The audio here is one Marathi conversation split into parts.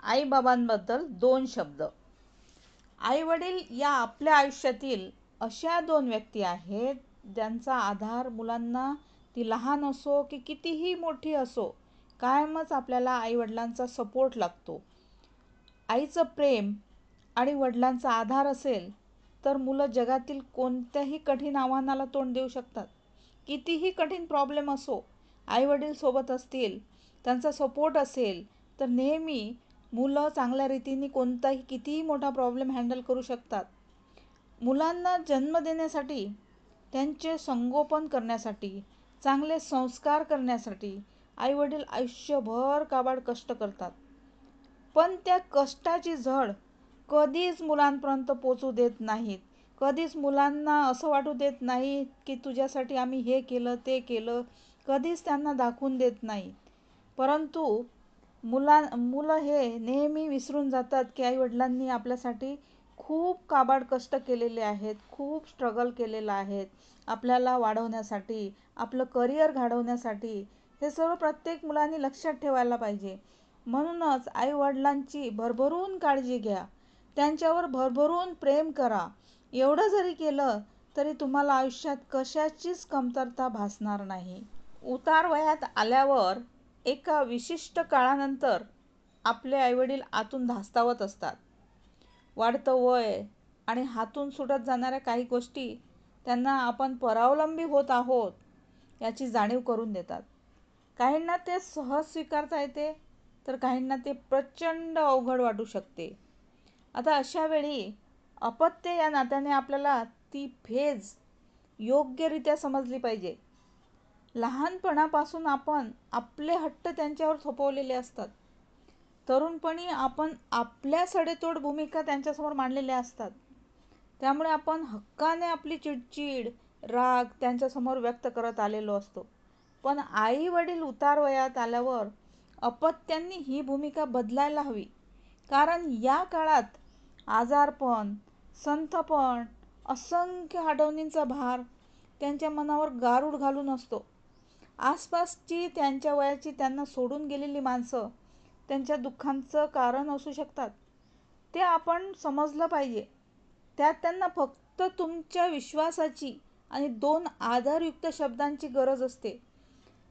आई-बाबांबद्दल 2 शब्द. आई-वडील या आपल्या आयुष्यातील अशा 2 व्यक्ती आहेत, ज्यांचा आधार मुलांना ती लहान असो की कितीही मोठी असो, कायमच आपल्याला आई-वडिलांचा सपोर्ट लागतो. आईचं प्रेम आणि वडिलांचा आधार असेल, तर मुलं जगातील कोणत्याही कठीण आव्हानाला तोंड देऊ शकतात. कितीही कठीण प्रॉब्लेम असो, आई-वडील सोबत असतील, त्यांचा सपोर्ट असेल, तर नेहमी मुलं चांगल्या रीतीने कोणताही कितीही मोठा प्रॉब्लेम हँडल करू शकतात. मुलांना जन्म देण्यासाठी, त्यांचे संगोपन करण्यासाठी, चांगले संस्कार करण्यासाठी आईवडील आयुष्यभर काबाड कष्ट करतात. पण त्या कष्टाची झळ कधीच मुलांपर्यंत पोचू देत नाहीत. कधीच मुलांना असं वाटू देत नाहीत की तुझ्यासाठी आम्ही हे केलं ते केलं. कधीच त्यांना दाखवून देत नाहीत. परंतु मुलं हे नेहमी विसरून जातात की आईवडिलांनी आपल्यासाठी खूप काबाड कष्ट केलेले आहेत, खूप स्ट्रगल केलेलं आहे आपल्याला वाढवण्यासाठी, आपलं करिअर घडवण्यासाठी. हे सर्व प्रत्येक मुलांनी लक्षात ठेवायला पाहिजे. म्हणूनच आईवडिलांची भरभरून काळजी घ्या, त्यांच्यावर भरभरून प्रेम करा. एवढं जरी केलं तरी तुम्हाला आयुष्यात कशाचीच कमतरता भासणार नाही. उतार वयात आल्यावर एका विशिष्ट काळानंतर आपले आईवडील आतून धास्तावत असतात. वाढतं वय आणि हातून सुटत जाणाऱ्या काही गोष्टी त्यांना आपण परावलंबी होत आहोत याची जाणीव करून देतात. काहींना ते सहज स्वीकारता येते, तर काहींना ते प्रचंड अवघड वाटू शकते. आता अशा वेळी अपत्य या नात्याने आपल्याला ती फेज योग्यरित्या समजली पाहिजे. लहानपणापासून आपण आपले हट्ट त्यांच्यावर थोपवलेले असतात. तरुणपणी आपण आपल्या सडेतोड भूमिका त्यांच्यासमोर मांडलेल्या असतात. त्यामुळे आपण हक्काने आपली चिडचिड, राग त्यांच्यासमोर व्यक्त करत आलेलो असतो. पण आई वडील उतार वयात आल्यावर अपत्यांनी ही भूमिका बदलायला हवी. कारण या काळात आजारपण, संथपण, असंख्य आठवणींचा भार त्यांच्या मनावर गारूड घालून असतो. आसपासची त्यांच्या वयाची त्यांना सोडून गेलेली माणसं त्यांच्या दुःखांचं कारण असू शकतात. ते आपण समजलं पाहिजे. त्यात त्यांना फक्त तुमच्या विश्वासाची आणि 2 आदरयुक्त शब्दांची गरज असते.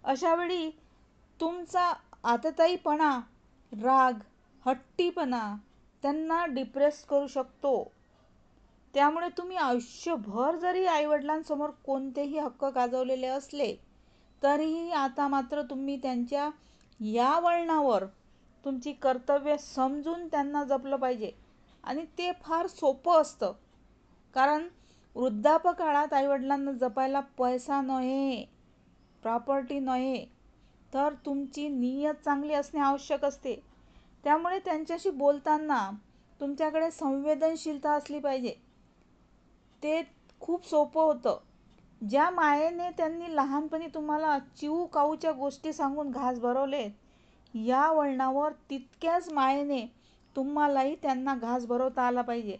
अशावेळी तुमचा आतताईपणा, राग, हट्टीपणा त्यांना डिप्रेस करू शकतो. त्यामुळे तुम्ही आयुष्यभर जरी आईवडिलांसमोर कोणतेही हक्क गाजवलेले असले, तरीही आता मात्र तुम्ही त्यांच्या या वळणावर तुमची कर्तव्ये समजून त्यांना जपलं पाहिजे. आणि ते फार सोपं असतं. कारण वृद्धापकाळात आईवडिलांना जपायला पैसा नव्हे, प्रॉपर्टी नव्हे, तर तुमची नीयत चांगली असणे आवश्यक असते. त्यामुळे त्यांच्याशी बोलताना तुमच्याकडे संवेदनशीलता असली पाहिजे. ते खूप सोपं होतं. ज्या मायेने त्यांनी लहानपणी तुम्हाला चिऊ काऊच्या गोष्टी सांगून घास भरवले, या वळणावर तितक्याच मायेने तुम्हालाही त्यांना घास भरवता आला पाहिजे.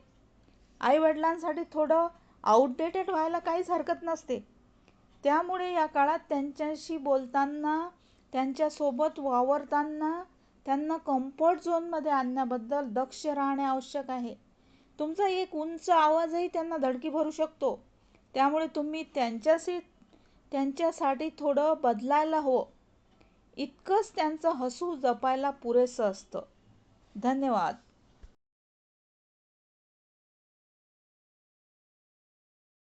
आईवडिलांसाठी थोडं आउटडेटेड व्हायला काहीच हरकत नसते. त्यामुळे या काळात त्यांच्याशी बोलताना, त्यांच्यासोबत वावरताना त्यांना कम्फर्ट झोनमध्ये आणण्याबद्दल दक्ष राहणे आवश्यक आहे. तुमचा एक उंच आवाजही त्यांना धडकी भरू शकतो. त्यामुळे तुम्ही त्यांच्यासाठी थोडं बदलायला हवं. इतकंच त्यांचं हसू जपायला पुरेसं असतं. धन्यवाद.